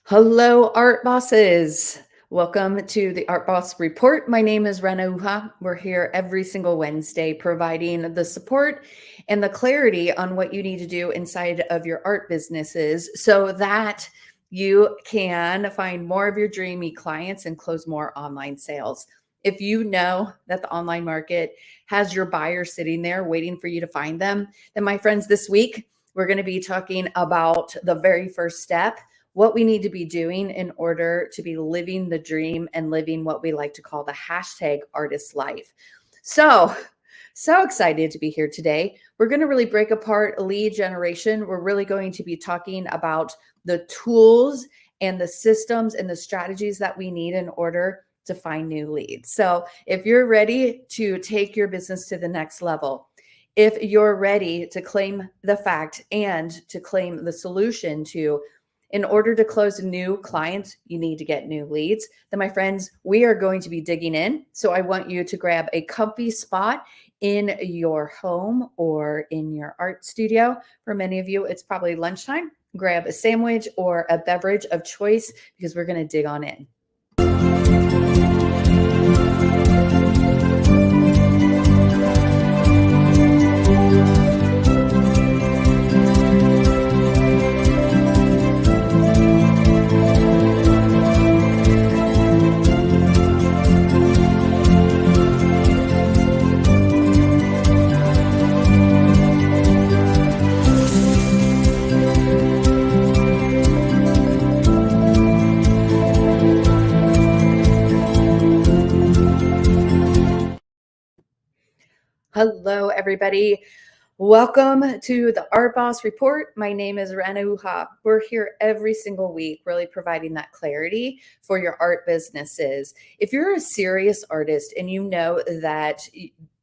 Hello, art bosses. Welcome to the Art Boss Report. My name is Rena Uha. We're here every single Wednesday providing the support and the clarity on what you need to do inside of your art businesses so that you can find more of your dreamy clients and close more online sales. If you know that the online market has your buyers sitting there waiting for you to find them, then my friends, this week we're going to be talking about the very first step, what we need to be doing in order to be living the dream and living what we like to call the hashtag artist life. So excited to be here today. We're going to really break apart lead generation. We're really going to be talking about the tools and the systems and the strategies that we need in order to find new leads. So if you're ready to take your business to the next level, if you're ready to claim the fact and to claim the solution to, in order to close new clients, you need to get new leads, then my friends, we are going to be digging in. So I want you to grab a comfy spot in your home or in your art studio. For many of you, it's probably lunchtime. Grab a sandwich or a beverage of choice because we're going to dig on in. Hello, everybody. Welcome to the Art Boss Report. My name is Rena Uha. We're here every single week, really providing that clarity for your art businesses. If you're a serious artist and you know that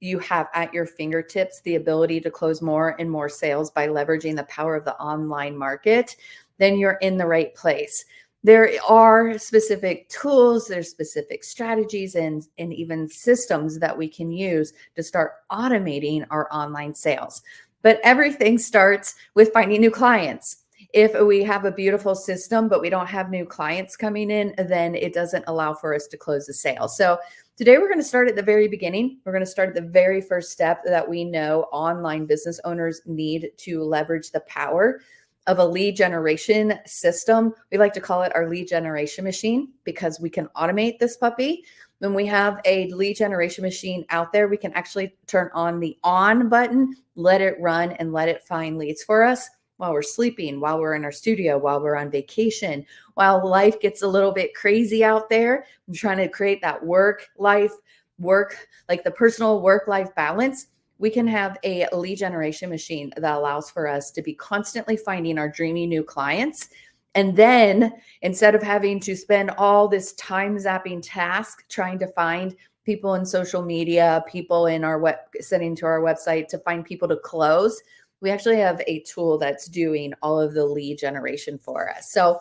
you have at your fingertips the ability to close more and more sales by leveraging the power of the online market, then you're in the right place. There are specific tools, there's specific strategies and even systems that we can use to start automating our online sales. But everything starts with finding new clients. If we have a beautiful system, but we don't have new clients coming in, then it doesn't allow for us to close the sale. So today we're going to start at the very beginning. We're going to start at the very first step that we know online business owners need to leverage the power of a lead generation system. We like to call it our lead generation machine because we can automate this puppy. When we have a lead generation machine out there, we can actually turn on the on button, let it run and let it find leads for us while we're sleeping, while we're in our studio, while we're on vacation, while life gets a little bit crazy out there. I'm trying to create that work, like the personal work-life balance. We can have a lead generation machine that allows for us to be constantly finding our dreamy new clients. And then instead of having to spend all this time zapping task trying to find people in social media, people in our sending to our website to find people to close, we actually have a tool that's doing all of the lead generation for us. So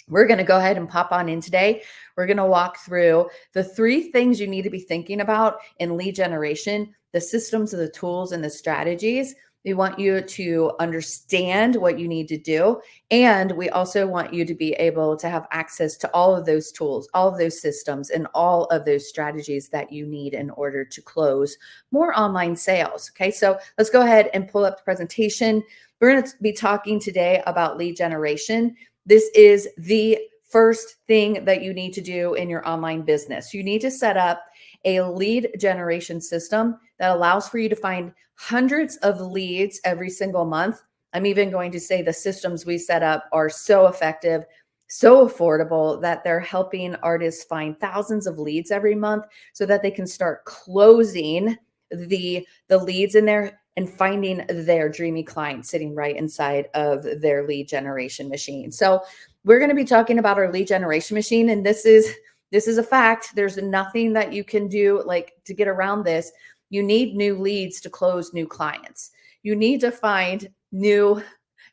we're going to go ahead and pop on in today. We're going to walk through the 3 things you need to be thinking about in lead generation, the systems, the tools, and the strategies. We want you to understand what you need to do. And we also want you to be able to have access to all of those tools, all of those systems, and all of those strategies that you need in order to close more online sales. Okay, so let's go ahead and pull up the presentation. We're going to be talking today about lead generation. This is the first thing that you need to do in your online business. You need to set up a lead generation system that allows for you to find hundreds of leads every single month. I'm even going to say the systems we set up are so effective, so affordable that they're helping artists find thousands of leads every month so that they can start closing the leads in there and finding their dreamy client sitting right inside of their lead generation machine. So we're going to be talking about our lead generation machine. And this is a fact. There's nothing that you can do like to get around this. You need new leads to close new clients. You need to find new,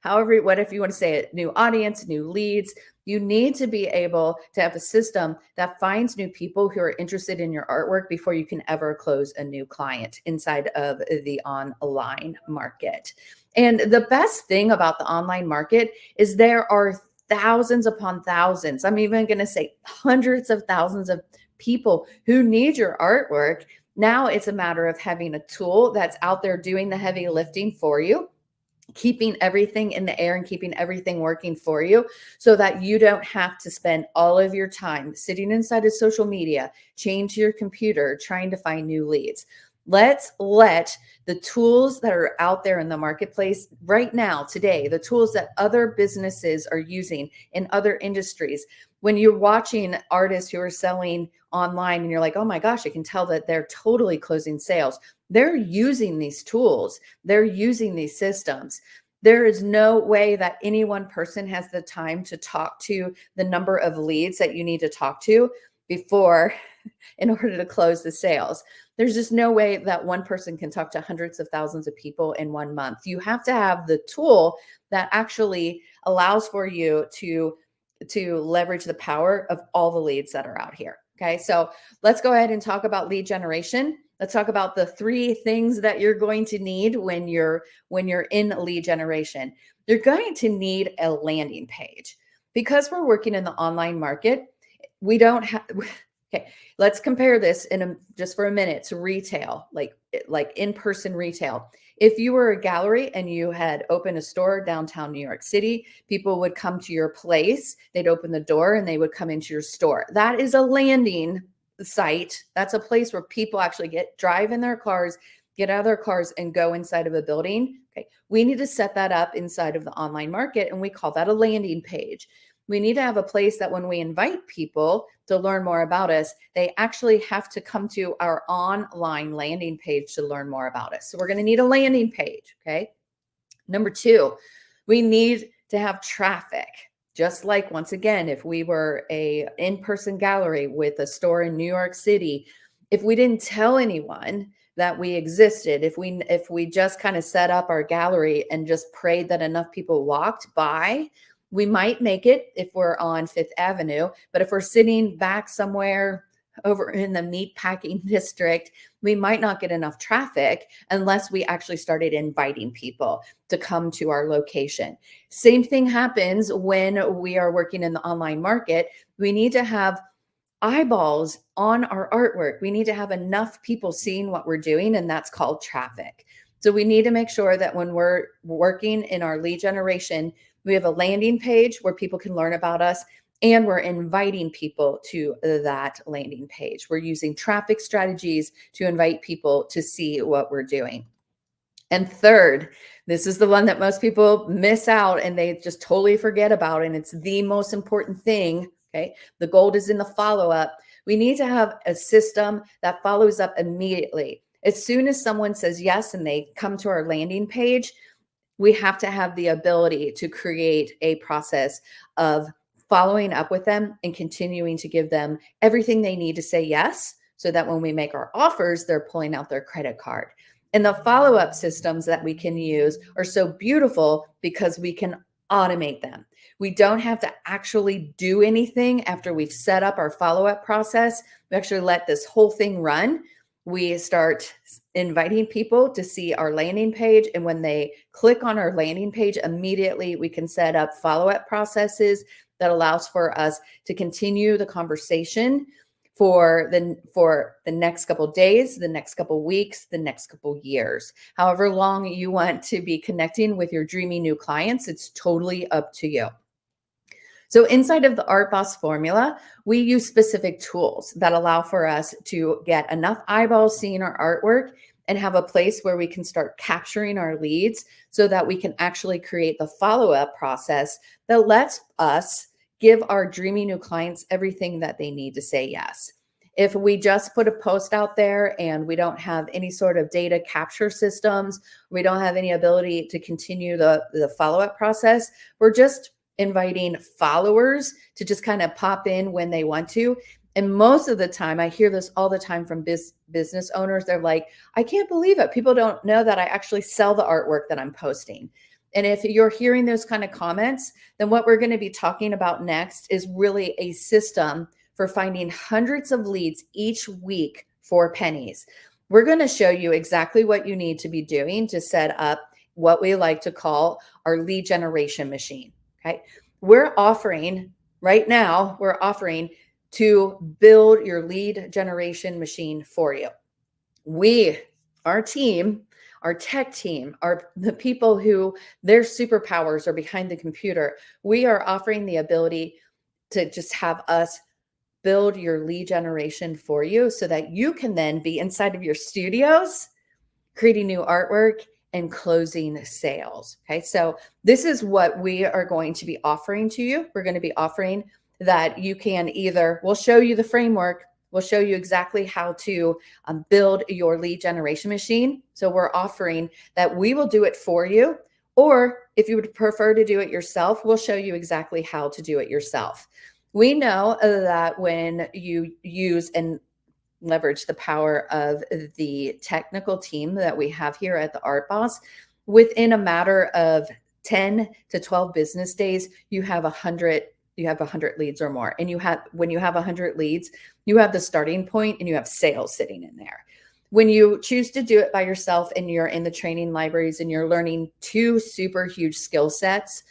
what if you want to say it, new audience, new leads. You need to be able to have a system that finds new people who are interested in your artwork before you can ever close a new client inside of the online market. And the best thing about the online market is there are thousands upon thousands. I'm even going to say hundreds of thousands of people who need your artwork. Now it's a matter of having a tool that's out there doing the heavy lifting for you, keeping everything in the air and keeping everything working for you so that you don't have to spend all of your time sitting inside of social media, chained to your computer, trying to find new leads. Let's let the tools that are out there in the marketplace right now, today, the tools that other businesses are using in other industries. When you're watching artists who are selling online and you're like, oh my gosh, I can tell that they're totally closing sales. They're using these tools. They're using these systems. There is no way that any one person has the time to talk to the number of leads that you need to talk to before in order to close the sales. There's just no way that one person can talk to hundreds of thousands of people in 1 month. You have to have the tool that actually allows for you to leverage the power of all the leads that are out here. Okay, so let's go ahead and talk about lead generation. Let's talk about the 3 things that you're going to need when you're in lead generation. You're going to need a landing page. Because we're working in the online market, we don't have okay, let's compare this just for a minute to retail, like in-person retail. If you were a gallery and you had opened a store downtown New York City, people would come to your place, they'd open the door and they would come into your store. That is a landing site. That's a place where people actually drive in their cars, get out of their cars and go inside of a building. Okay. We need to set that up inside of the online market and we call that a landing page. We need to have a place that when we invite people to learn more about us, they actually have to come to our online landing page to learn more about us. So we're going to need a landing page. Okay. Number 2, we need to have traffic. Just like, once again, if we were a in-person gallery with a store in New York City, if we didn't tell anyone that we existed, if we just kind of set up our gallery and just prayed that enough people walked by, we might make it if we're on Fifth Avenue, but if we're sitting back somewhere over in the meat packing district, we might not get enough traffic unless we actually started inviting people to come to our location. Same thing happens when we are working in the online market. We need to have eyeballs on our artwork. We need to have enough people seeing what we're doing, and that's called traffic. So we need to make sure that when we're working in our lead generation, we have a landing page where people can learn about us, and we're inviting people to that landing page. We're using traffic strategies to invite people to see what we're doing. And third, this is the one that most people miss out and they just totally forget about, and it's the most important thing. Okay, the gold is in the follow-up. We need to have a system that follows up immediately. As soon as someone says yes and they come to our landing page, we have to have the ability to create a process of following up with them and continuing to give them everything they need to say yes, so that when we make our offers, they're pulling out their credit card. And the follow-up systems that we can use are so beautiful because we can automate them. We don't have to actually do anything after we've set up our follow-up process. We actually let this whole thing run. We start inviting people to see our landing page. And when they click on our landing page, immediately we can set up follow-up processes that allows for us to continue the conversation for the next couple of days, the next couple of weeks, the next couple of years. However long you want to be connecting with your dreamy new clients, it's totally up to you. So inside of the Art Boss formula, we use specific tools that allow for us to get enough eyeballs seeing our artwork and have a place where we can start capturing our leads so that we can actually create the follow-up process that lets us give our dreamy new clients everything that they need to say yes. If we just put a post out there and we don't have any sort of data capture systems, we don't have any ability to continue the follow-up process, we're just inviting followers to just kind of pop in when they want to. And most of the time, I hear this all the time from business owners. They're like, I can't believe it. People don't know that I actually sell the artwork that I'm posting. And if you're hearing those kind of comments, then what we're going to be talking about next is really a system for finding hundreds of leads each week for pennies. We're going to show you exactly what you need to be doing to set up what we like to call our lead generation machine. Okay. we're offering right now, we're offering to build your lead generation machine for you. We, our team, our tech team, are the people who their superpowers are behind the computer. We are offering the ability to just have us build your lead generation for you so that you can then be inside of your studios creating new artwork and closing sales. Okay, so this is what we are going to be offering to you. We're going to be offering that you can either, we'll show you the framework, we'll show you exactly how to build your lead generation machine. So we're offering that we will do it for you, or if you would prefer to do it yourself, we'll show you exactly how to do it yourself. We know that when you use and leverage the power of the technical team that we have here at the Art Boss, within a matter of 10 to 12 business days, you have 100 leads or more. And when you have 100 leads, you have the starting point and you have sales sitting in there. When you choose to do it by yourself and you're in the training libraries and you're learning two super huge skill sets,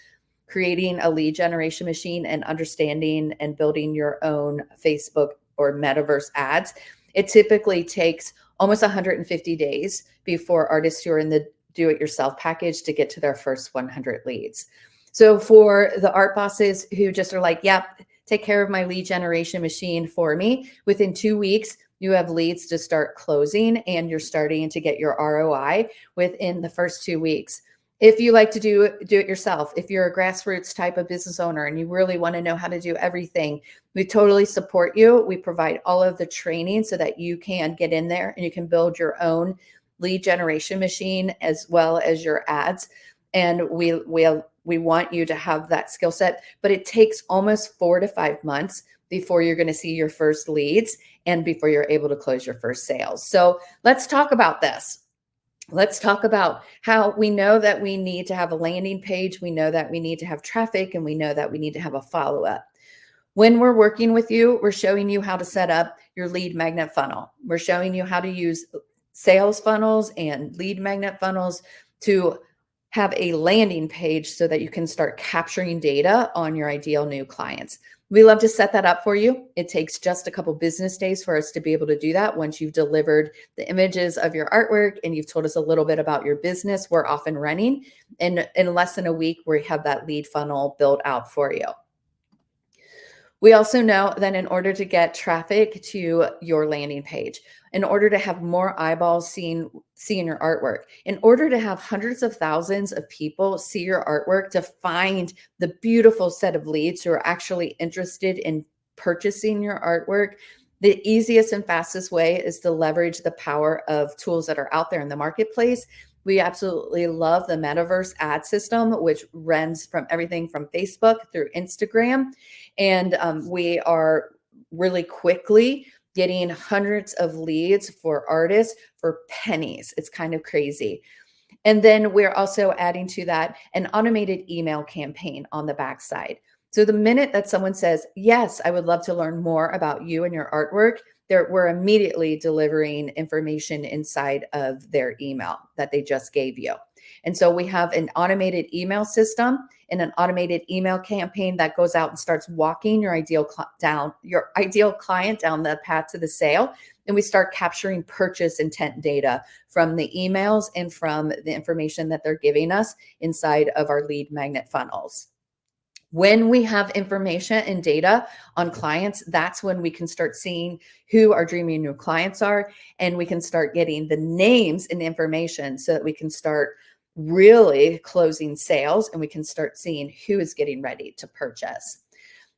creating a lead generation machine and understanding and building your own Facebook or metaverse ads, it typically takes almost 150 days before artists who are in the do-it-yourself package to get to their first 100 leads. So for the art bosses who just are like, yep, take care of my lead generation machine for me, within 2 weeks, you have leads to start closing and you're starting to get your ROI within the first 2 weeks. If you like to do it yourself, if you're a grassroots type of business owner and you really want to know how to do everything, we totally support you. We provide all of the training so that you can get in there and you can build your own lead generation machine as well as your ads. And we want you to have that skill set, but it takes almost 4 to 5 months before you're going to see your first leads and before you're able to close your first sales. So let's talk about this. Let's talk about how we know that we need to have a landing page. We know that we need to have traffic, and we know that we need to have a follow-up. When we're working with you, we're showing you how to set up your lead magnet funnel. We're showing you how to use sales funnels and lead magnet funnels to have a landing page so that you can start capturing data on your ideal new clients. We love to set that up for you. It takes just a couple business days for us to be able to do that. Once you've delivered the images of your artwork and you've told us a little bit about your business, we're off and running. And in less than a week, we have that lead funnel built out for you. We also know that in order to get traffic to your landing page, in order to have more eyeballs seeing your artwork, in order to have hundreds of thousands of people see your artwork, to find the beautiful set of leads who are actually interested in purchasing your artwork, the easiest and fastest way is to leverage the power of tools that are out there in the marketplace. We absolutely love the metaverse ad system, which runs from everything from Facebook through Instagram. And we are really quickly getting hundreds of leads for artists for pennies. It's kind of crazy. And then we're also adding to that an automated email campaign on the backside. So the minute that someone says, yes, I would love to learn more about you and your artwork, we're immediately delivering information inside of their email that they just gave you. And so we have an automated email system and an automated email campaign that goes out and starts walking your ideal client down the path to the sale. And we start capturing purchase intent data from the emails and from the information that they're giving us inside of our lead magnet funnels. When we have information and data on clients, that's when we can start seeing who our dreamy new clients are, and we can start getting the names and information so that we can start really closing sales and we can start seeing who is getting ready to purchase.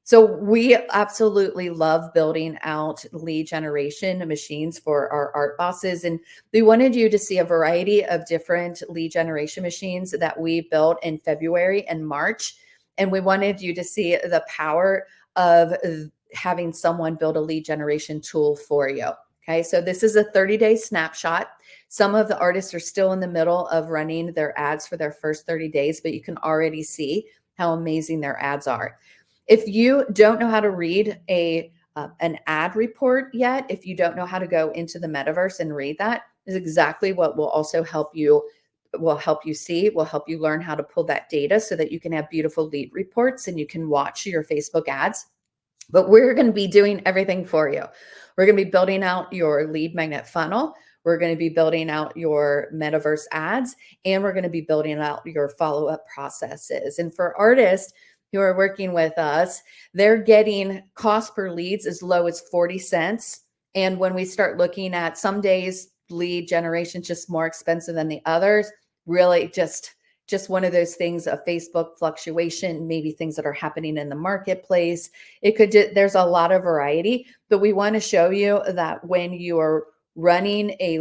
So we absolutely love building out lead generation machines for our art bosses. And we wanted you to see a variety of different lead generation machines that we built in February and March. And we wanted you to see the power of having someone build a lead generation tool for you. Okay, so this is a 30-day snapshot. Some of the artists are still in the middle of running their ads for their first 30 days, but you can already see how amazing their ads are. If you don't know how to read an ad report yet, if you don't know how to go into the metaverse and read that, is exactly what will also help you will help you see, will help you learn how to pull that data so that you can have beautiful lead reports and you can watch your Facebook ads. But we're going to be doing everything for you. We're going to be building out your lead magnet funnel. We're going to be building out your metaverse ads, and we're going to be building out your follow-up processes. And for artists who are working with us, they're getting cost per leads as low as 40 cents. And when we start looking at some days, lead generation just more expensive than the others, really just one of those things, a Facebook fluctuation, maybe things that are happening in the marketplace. It could there's a lot of variety, but we want to show you that when you are running a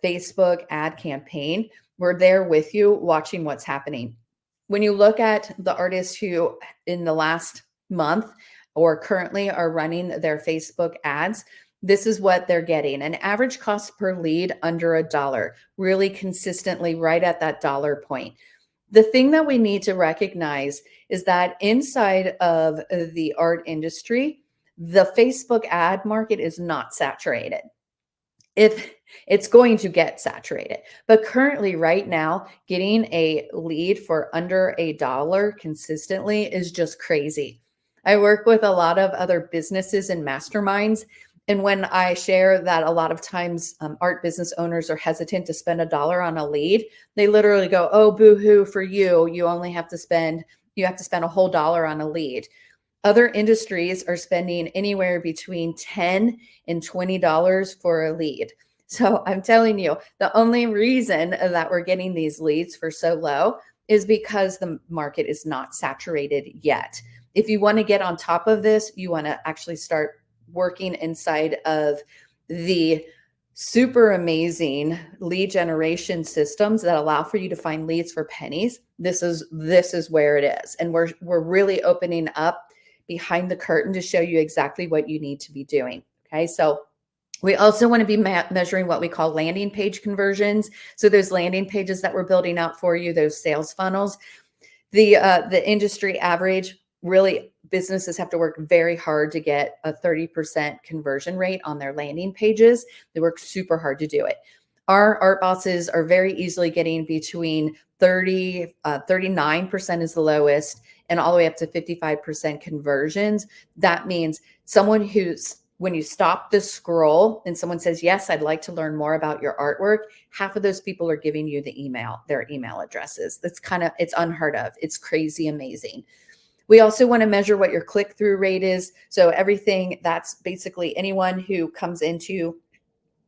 Facebook ad campaign, we're there with you watching what's happening. When you look at the artists who in the last month or currently are running their Facebook ads, this is what they're getting. An average cost per lead under $1, really consistently right at that dollar point. The thing that we need to recognize is that inside of the art industry, the Facebook ad market is not saturated. If it's going to get saturated, but currently right now, getting a lead for under $1 consistently is just crazy. I work with a lot of other businesses and masterminds. And when I share that a lot of times art business owners are hesitant to spend $1 on a lead, they literally go, oh, boo-hoo for you. You have to spend a whole dollar on a lead. Other industries are spending anywhere between $10 and $20 for a lead. So I'm telling you, the only reason that we're getting these leads for so low is because the market is not saturated yet. If you want to get on top of this, you want to actually start working inside of the super amazing lead generation systems that allow for you to find leads for pennies. This is where it is. And we're really opening up behind the curtain to show you exactly what you need to be doing. Okay. So we also want to be measuring what we call landing page conversions. So those landing pages that we're building out for you, those sales funnels, the industry average, really businesses have to work very hard to get a 30% conversion rate on their landing pages. They work super hard to do it. Our art bosses are very easily getting between 39% is the lowest and all the way up to 55% conversions. That means someone when you stop the scroll and someone says, yes, I'd like to learn more about your artwork, half of those people are giving you their email addresses. It's unheard of. It's crazy amazing. We also want to measure what your click-through rate is. So everything that's basically anyone who comes into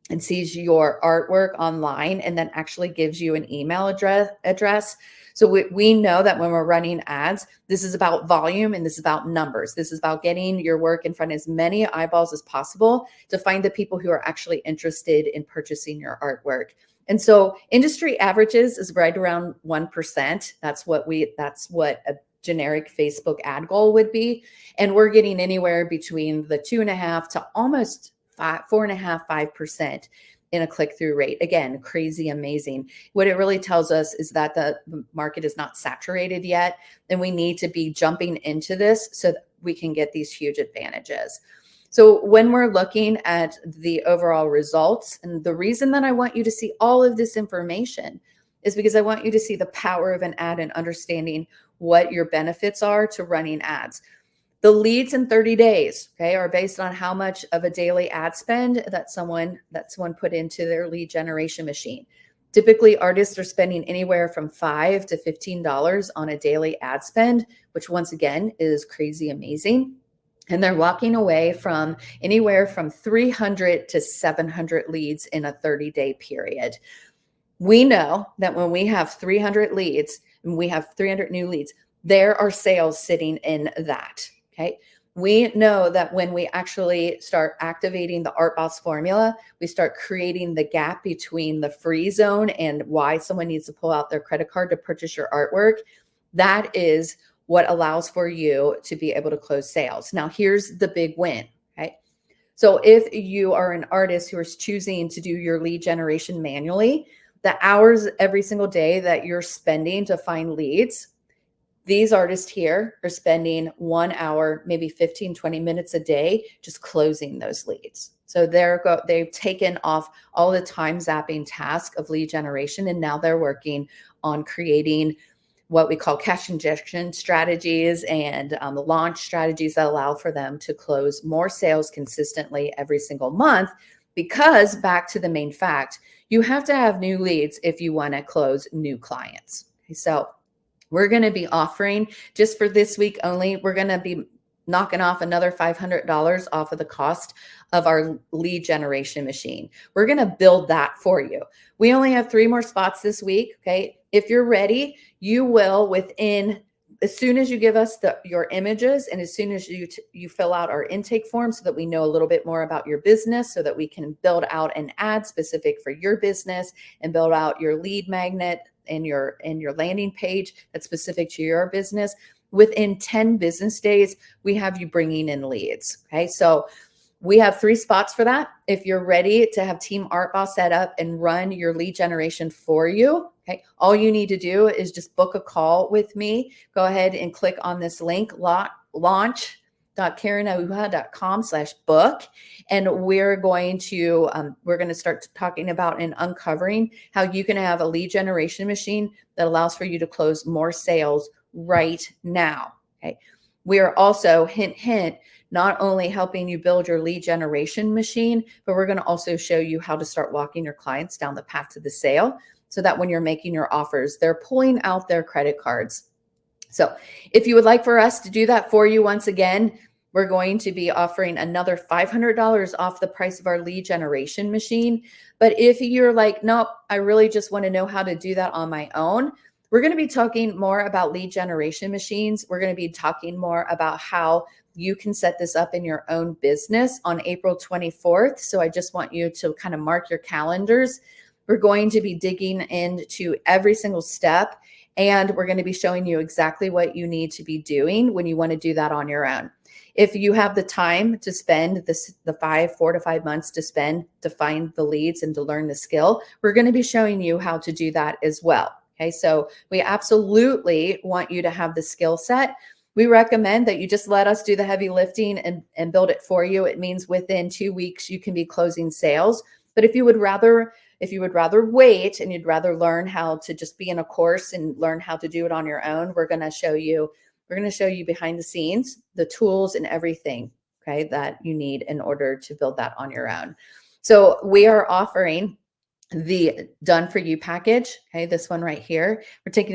and sees your artwork online and then actually gives you an email address. So we know that when we're running ads, this is about volume and this is about numbers. This is about getting your work in front of as many eyeballs as possible to find the people who are actually interested in purchasing your artwork. And so industry averages is right around 1%. That's what a generic Facebook ad goal would be. And we're getting anywhere between the 2.5 to almost 4.5, 5% in a click-through rate. Again, crazy amazing. What it really tells us is that the market is not saturated yet, and we need to be jumping into this so that we can get these huge advantages. So when we're looking at the overall results, and the reason that I want you to see all of this information is because I want you to see the power of an ad and understanding what your benefits are to running ads. The leads in 30 days, okay, are based on how much of a daily ad spend that someone put into their lead generation machine. Typically, artists are spending anywhere from $5 to $15 on a daily ad spend, which once again is crazy amazing. And they're walking away from anywhere from 300 to 700 leads in a 30-day period. We know that when we have 300 leads and we have 300 new leads, there are sales sitting in that. Okay. We know that when we actually start activating the Art Boss formula, we start creating the gap between the free zone and why someone needs to pull out their credit card to purchase your artwork. That is what allows for you to be able to close sales. Now, here's the big win. Okay. So if you are an artist who is choosing to do your lead generation manually, the hours every single day that you're spending to find leads, These artists here are spending 1 hour, maybe 15, 20 minutes a day just closing those leads. So they've taken off all the time zapping task of lead generation, and now they're working on creating what we call cash injection strategies and the launch strategies that allow for them to close more sales consistently every single month. Because back to the main fact, you have to have new leads if you want to close new clients. Okay, so we're going to be offering, just for this week only, we're going to be knocking off another $500 off of the cost of our lead generation machine. We're going to build that for you. We only have 3 more spots this week. Okay. If you're ready, you will as soon as you give us your images, and as soon as you fill out our intake form so that we know a little bit more about your business, so that we can build out an ad specific for your business and build out your lead magnet and your landing page that's specific to your business. Within 10 business days, we have you bringing in leads. Okay. So we have 3 spots for that. If you're ready to have Team Art Boss set up and run your lead generation for you, okay, all you need to do is just book a call with me. Go ahead and click on this link, launch.karenahuja.com/book. And we're going to start talking about and uncovering how you can have a lead generation machine that allows for you to close more sales right now. Okay. We are also, hint, hint, not only helping you build your lead generation machine, but we're going to also show you how to start walking your clients down the path to the sale, so that when you're making your offers, they're pulling out their credit cards. So if you would like for us to do that for you, once again, we're going to be offering another $500 off the price of our lead generation machine. But if you're like, nope, I really just want to know how to do that on my own, we're going to be talking more about lead generation machines. We're going to be talking more about how you can set this up in your own business on April 24th. So I just want you to kind of mark your calendars. We're going to be digging into every single step, and we're going to be showing you exactly what you need to be doing when you want to do that on your own. If you have the time to spend the 4 to 5 months to spend to find the leads and to learn the skill, we're going to be showing you how to do that as well. Okay, so we absolutely want you to have the skill set. We recommend that you just let us do the heavy lifting and build it for you. It means within 2 weeks you can be closing sales. But if you would rather wait and you'd rather learn how to just be in a course and learn how to do it on your own, we're going to show you behind the scenes, the tools and everything, okay, that you need in order to build that on your own. So we are offering the Done For You package. Okay, this one right here. We're taking